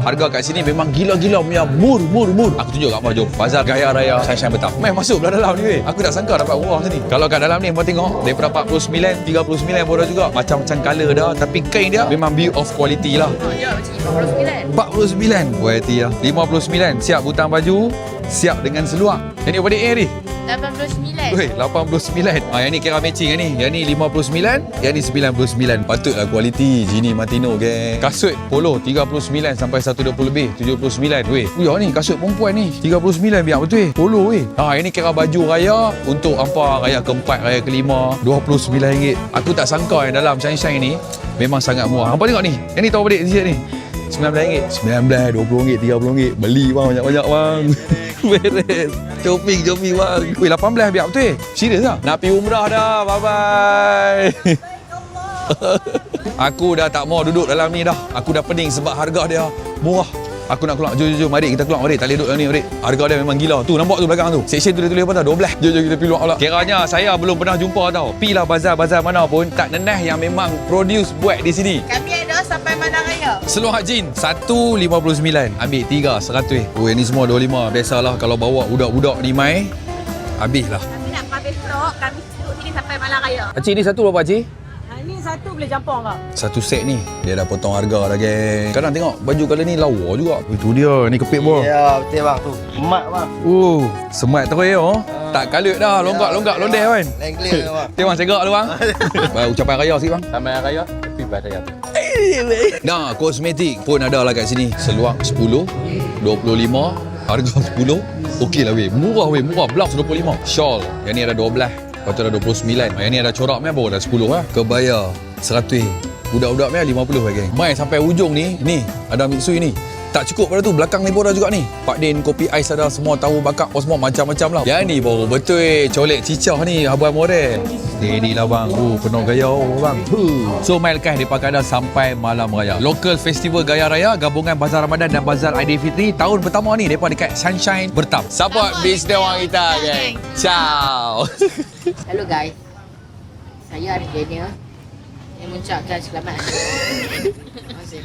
Harga kat sini memang gila-gila punya mur. Aku tunjuk kat abang, jom. Bazar Gaya Raya Sunshine Bertam. Main masuk belah dalam ni weh. Aku tak sangka dapat murah sini. Kalau kat dalam ni abang tengok daripada 49, 39 pun dah juga. Macam-macam colour dah, tapi kain dia memang be of quality lah. Dia macam 49 49. quality lah. 59 siap butang baju, siap dengan seluar. Yang ni adik ni 89. Weh, 89. Yang ni kira matching yang ni. Yang ni 59, yang ni 99. Patutlah kualiti Gini Martino geng. Kasut polo 39 sampai 120 lebih, 79. Weh, yang ni kasut perempuan ni 39 biar betul polo weh. Yang ni kira baju raya untuk apa raya keempat, raya kelima, RM29. Aku tak sangka yang dalam Sunshine ni memang sangat murah. Hampa tengok ni. Yang ni tahu adik di sini ni. RM19, RM19, RM20, RM30. Beli bang, banyak-banyak bang. Beres. Shopping bang. Weh, 18 biar betul. Serius lah. Nak pergi umrah dah. Bye-bye. Aku dah tak mau duduk dalam ni dah. Aku dah pening sebab harga dia murah. Aku nak keluar. Jom. Mari kita keluar. Mari. Tak boleh duduk dalam ni. Mari. Harga dia memang gila. Tu nampak tu belakang tu. Section tu dia tulis apa tau? 12. Jom kita pergi luar pula. Kiranya saya belum pernah jumpa tau. Pilah bazar-bazar mana pun tak nenah yang memang produce buat di sini. Kami ada sampai mana raya? Seluar jean 159. Ambil 3 100. Oh, yang ni semua 25. Biasalah kalau bawa budak-budak ni mai habislah. Kami nak habis vlog. Kami duduk sini sampai malam raya. Pakcik ni satu berapa pakcik? Ini satu boleh campur kak? Satu set ni dia dah potong harga dah geng. Kadang tengok baju colour ni lawa juga. Itu dia ni kepit bawah. Ya, betul bang tu. Emak bang. Semat terus ya. Tak kalut dah, longgak londeh kan. Lain clear bang. Tengok bang cegak tu bang. Baik ucapan raya sikit bang. Sampai raya, happy birthday tu. Nah, kosmetik pun ada lah kat sini. Seluar 10, 25, harga 10. Okey lah weh. Murah weh, murah. Blouse 25. Shawl, yang ni ada 12. Lepas tu ada 29. Yang ni ada corak baru dah 10 lah. Kebaya 100. Budak-budak 50 geng. Mai sampai ujung ni ada Mitsui ni. Tak cukup pada tu, belakang ni pun ada juga ni. Pak Din, kopi ais ada, semua tahu bakar apa semua macam-macam lah. Yang ni baru betul colek cicah ni, abang model. Ni lah bang, penuh gaya bang. So mai lekas dia pakai dah sampai malam raya. Local festival Gaya Raya gabungan Bazar Ramadan dan Bazar Aidilfitri tahun pertama ni depa dekat Sunshine Bertam. Support bisnes orang kita geng. Ciao. Hello guys. Saya Arif Daniel yang mengucapkan selamat hari. Terima kasih.